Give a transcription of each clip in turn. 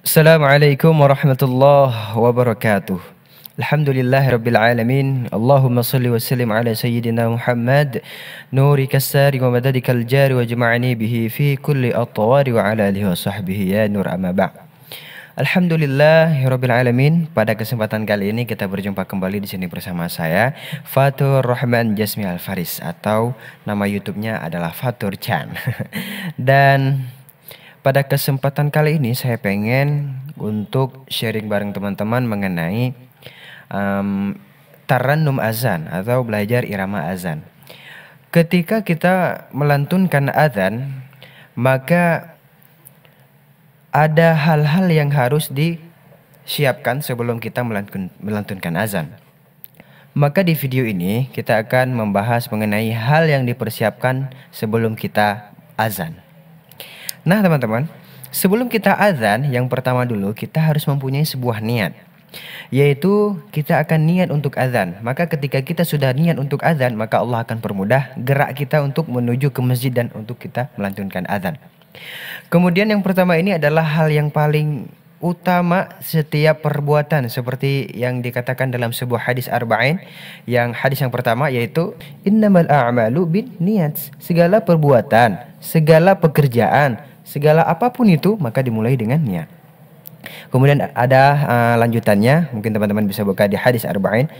Assalamualaikum warahmatullahi wabarakatuh. Alhamdulillahirabbil alamin. Allahumma shalli wa sallim ala sayyidina Muhammad nuri kasari wa madadikal jari wa jama'ani bihi fi kulli atwari wa ala alihi wa sahbihi ya nur amma ba'. Alhamdulillahirabbil alamin. Pada kesempatan kali ini kita berjumpa kembali di sini bersama saya Fatur Rahman Jasmi Al-Faris, atau nama YouTube-nya adalah Fatur Chan. Dan pada kesempatan kali ini saya pengen untuk sharing bareng teman-teman mengenai tarannum azan atau belajar irama azan. Ketika kita melantunkan azan, maka ada hal-hal yang harus disiapkan sebelum kita melantunkan azan. Maka di video ini kita akan membahas mengenai hal yang dipersiapkan sebelum kita azan. Nah teman-teman, sebelum kita azan, yang pertama dulu kita harus mempunyai sebuah niat, yaitu kita akan niat untuk azan. Maka ketika kita sudah niat untuk azan, maka Allah akan permudah gerak kita untuk menuju ke masjid dan untuk kita melantunkan azan. Kemudian yang pertama ini adalah hal yang paling utama setiap perbuatan, seperti yang dikatakan dalam sebuah hadis arba'in. Yang hadis yang pertama yaitu innamal a'malu binniyat. Segala perbuatan, segala pekerjaan, segala apapun itu maka dimulai dengan niat. Kemudian ada lanjutannya, mungkin teman-teman bisa buka di hadis arba'in.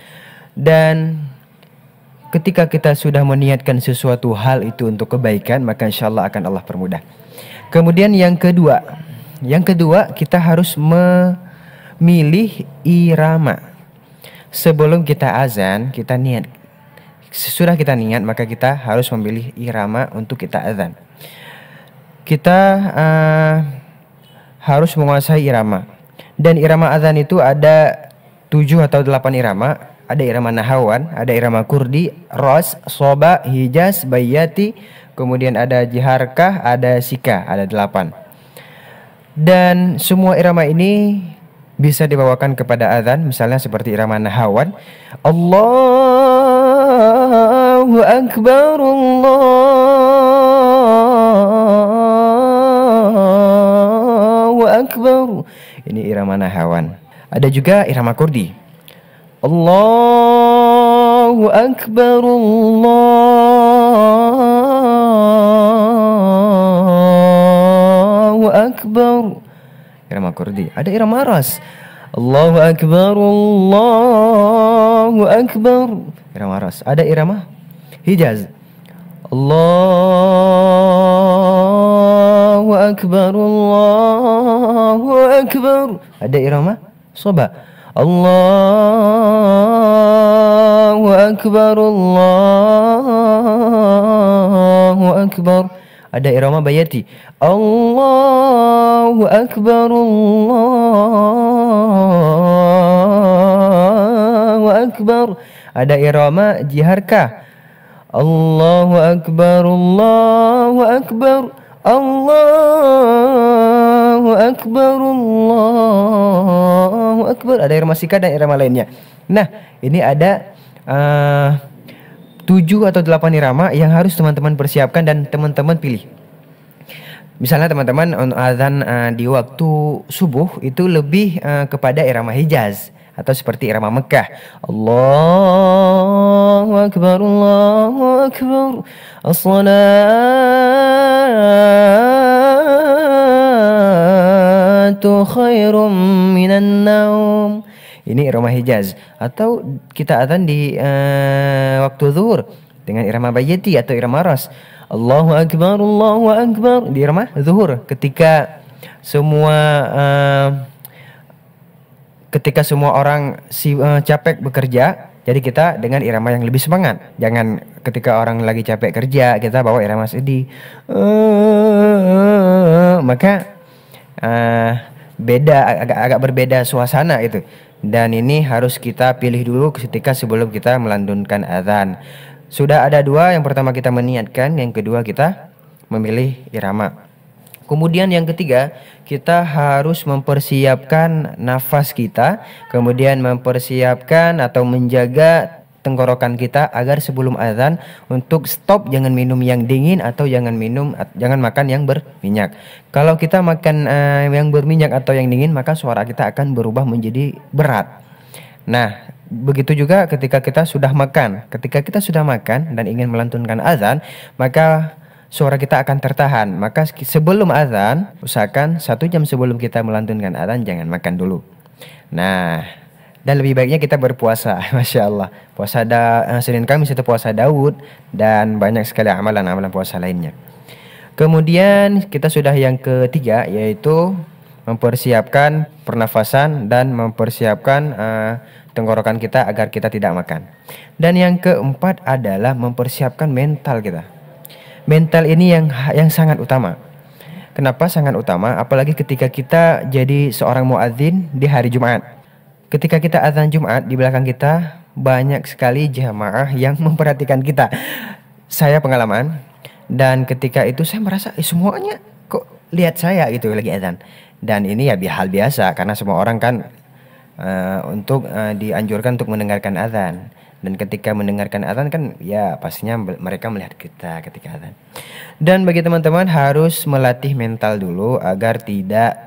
Dan ketika kita sudah meniatkan sesuatu hal itu untuk kebaikan, maka insyaallah akan Allah permudah. Kemudian yang kedua kita harus memilih irama. Sebelum kita azan, kita niat. Sesudah kita niat, maka kita harus memilih irama untuk kita azan. Kita harus menguasai irama. Dan irama azan itu ada 7 atau 8 irama. Ada irama nahawan, ada irama kurdi, ros, soba, hijaz, bayati, kemudian ada jiharkah, ada sika, ada 8. Dan semua irama ini bisa dibawakan kepada azan, misalnya seperti irama nahawan. Allahu Akbar, Allahu Akbar. Ini irama nahawan. Ada juga irama kurdi. Allahu Akbar, Allahu Akbar. Irama kurdi. Ada irama ras. Allahu Akbar, Allahu Akbar. Irama ras. Ada irama hijaz. Allahu Akbar, Allahu Akbar. Ada irama soba. Allahu Akbar, Allahu Akbar. Ada irama bayati. Allahu Akbar, Allahu Akbar. Ada irama jiharkah. Allahu Akbar, Allahu Akbar. Allahu Akbar, Allahu Akbar. Ada irama sika dan irama lainnya. Nah, ini ada 7 atau 8 irama yang harus teman-teman persiapkan dan teman-teman pilih. Misalnya teman-teman azan di waktu subuh itu lebih kepada irama hijaz atau seperti irama Mekah. Allahu Akbar, Allahu Akbar. As-salatu khairum minan naum. Ini irama hijaz. Atau kita azan di waktu zuhur dengan irama bayati atau irama ras. Allahu Akbar, Allahu Akbar. Di irama zuhur ketika semua orang capek bekerja, jadi kita dengan irama yang lebih semangat. Jangan ketika orang lagi capek kerja kita bawa irama sedih. Maka agak berbeda suasana itu. Dan ini harus kita pilih dulu ketika sebelum kita melantunkan azan. Sudah ada 2, yang pertama kita meniatkan, yang kedua kita memilih irama. Kemudian yang ketiga, kita harus mempersiapkan nafas kita, kemudian mempersiapkan atau menjaga tenggorokan kita agar sebelum azan untuk stop, jangan minum yang dingin atau jangan makan yang berminyak. Kalau kita makan yang berminyak atau yang dingin, maka suara kita akan berubah menjadi berat. Nah, begitu juga ketika kita sudah makan. Ketika kita sudah makan dan ingin melantunkan azan, maka suara kita akan tertahan. Maka sebelum azan, usahakan 1 jam sebelum kita melantunkan azan jangan makan dulu. Nah, dan lebih baiknya kita berpuasa. Masya Allah, puasa Senin Kamis itu puasa Daud, dan banyak sekali amalan-amalan puasa lainnya. Kemudian kita sudah yang ketiga, yaitu mempersiapkan pernafasan dan mempersiapkan tenggorokan kita agar kita tidak makan. Dan yang keempat adalah mempersiapkan mental kita. Mental ini yang sangat utama. Kenapa sangat utama? Apalagi ketika kita jadi seorang muadzin di hari Jumat. Ketika kita azan Jumat, di belakang kita banyak sekali jamaah yang memperhatikan kita. Saya pengalaman, dan ketika itu saya merasa semuanya kok lihat saya gitu lagi azan. Dan ini ya hal biasa, karena semua orang kan dianjurkan untuk mendengarkan azan. Dan ketika mendengarkan azan kan ya pastinya mereka melihat kita ketika azan. Dan bagi teman-teman harus melatih mental dulu agar tidak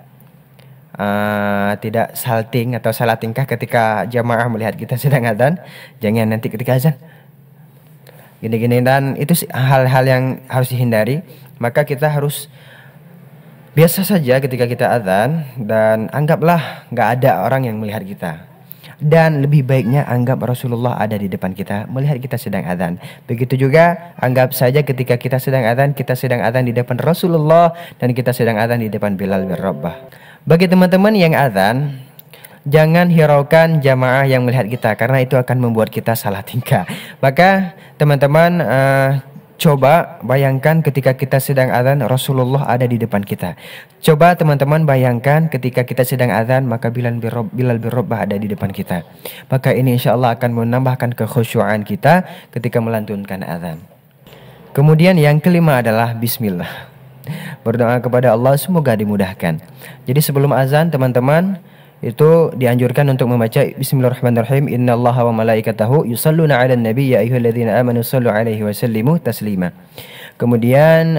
salting atau salah tingkah ketika jamaah melihat kita sedang azan. Jangan nanti ketika azan gini-gini, dan itu hal-hal yang harus dihindari. Maka kita harus biasa saja ketika kita azan, dan anggaplah gak ada orang yang melihat kita. Dan lebih baiknya anggap Rasulullah ada di depan kita melihat kita sedang azan. Begitu juga anggap saja ketika kita sedang azan di depan Rasulullah, dan kita sedang azan di depan Bilal bin Rabah. Bagi teman-teman yang azan, jangan hiraukan jamaah yang melihat kita, karena itu akan membuat kita salah tingkah. Maka teman-teman coba bayangkan ketika kita sedang azan, Rasulullah ada di depan kita. Coba teman-teman bayangkan ketika kita sedang azan, maka Bilal bin Rabah ada di depan kita. Maka ini insya Allah akan menambahkan kekhusyuan kita ketika melantunkan azan. Kemudian yang kelima adalah bismillah. Berdoa kepada Allah semoga dimudahkan. Jadi sebelum azan teman-teman itu dianjurkan untuk membaca Bismillahirrahmanirrahim. Innallaha wa malaikatahu yusalluna 'alan nabi ya ayyuhalladzina amanu shallu 'alaihi wa sallimu taslima. Kemudian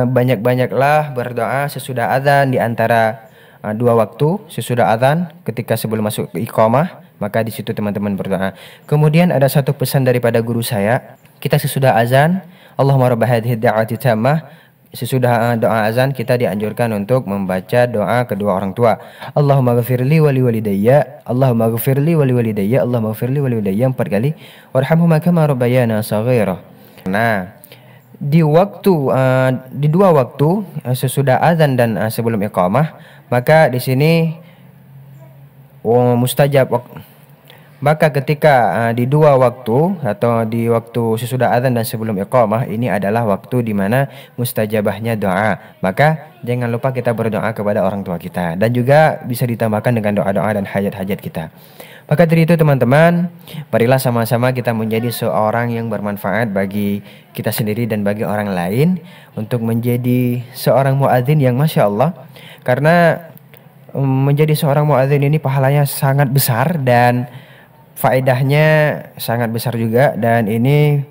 banyak-banyaklah berdoa sesudah azan, di antara 2 waktu sesudah azan ketika sebelum masuk iqamah, maka di situ teman-teman berdoa. Kemudian ada satu pesan daripada guru saya, kita sesudah azan, Allahumma rabb hadhihi da'wati tammah, sesudah doa azan kita dianjurkan untuk membaca doa kedua orang tua. Allahumma ghafirli wa liwalidayya, Allahumma ghafirli wa liwalidayya, Allahumma ghafirli wa liwalidayya 4 kali. Warhamhuma kama rabbayana shaghira. Nah, di 2 waktu sesudah azan dan sebelum iqamah, maka di sini mustajab. Maka ketika di 2 waktu atau di waktu sesudah azan dan sebelum iqamah, ini adalah waktu di mana mustajabahnya doa. Maka jangan lupa kita berdoa kepada orang tua kita, dan juga bisa ditambahkan dengan doa-doa dan hajat-hajat kita. Maka dari itu teman-teman, marilah sama-sama kita menjadi seorang yang bermanfaat bagi kita sendiri dan bagi orang lain, untuk menjadi seorang muadzin yang Masya Allah. Karena menjadi seorang muadzin ini pahalanya sangat besar dan faedahnya sangat besar juga, dan ini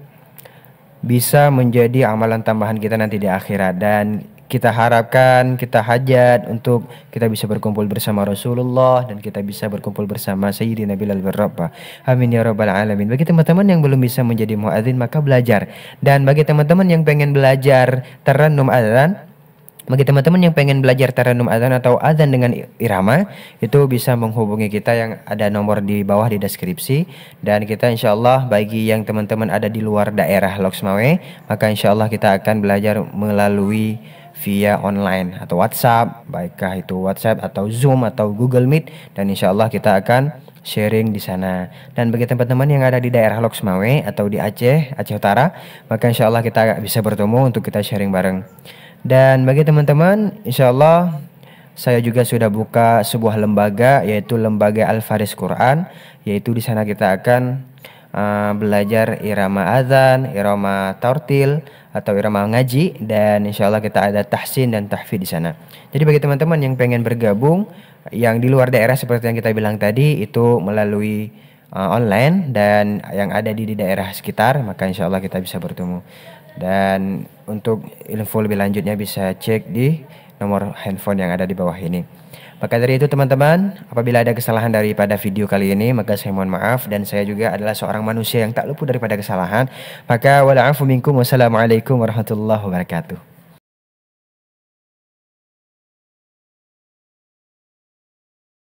bisa menjadi amalan tambahan kita nanti di akhirat. Dan kita harapkan, kita hajat untuk kita bisa berkumpul bersama Rasulullah, dan kita bisa berkumpul bersama Sayyidina Bilal bin Rabah. Amin ya rabbal alamin. Bagi teman-teman yang belum bisa menjadi muadzin, maka belajar. Dan bagi teman-teman yang pengen belajar tarannum azan, bagi teman-teman yang pengen belajar tarannum azan atau azan dengan irama, itu bisa menghubungi kita yang ada nomor di bawah di deskripsi. Dan kita insya Allah, bagi yang teman-teman ada di luar daerah Loksmawe, maka insya Allah kita akan belajar melalui via online atau WhatsApp, baikkah itu WhatsApp atau Zoom atau Google Meet, dan insya Allah kita akan sharing di sana. Dan bagi teman-teman yang ada di daerah Loksmawe atau di Aceh Utara, maka insya Allah kita bisa bertemu untuk kita sharing bareng. Dan bagi teman-teman, insya Allah saya juga sudah buka sebuah lembaga, yaitu lembaga Al-Faris Quran, yaitu di sana kita akan belajar irama azan, irama tartil atau irama ngaji, dan insya Allah kita ada tahsin dan tahfidz di sana. Jadi bagi teman-teman yang pengen bergabung, yang di luar daerah seperti yang kita bilang tadi, itu melalui online dan yang ada di daerah sekitar, maka insya Allah kita bisa bertemu. Dan untuk info lebih lanjutnya bisa cek di nomor handphone yang ada di bawah ini. Maka dari itu teman-teman, apabila ada kesalahan daripada video kali ini, maka saya mohon maaf, dan saya juga adalah seorang manusia yang tak luput daripada kesalahan. Maka wa'alaikum minkum, wassalamualaikum warahmatullahi wabarakatuh.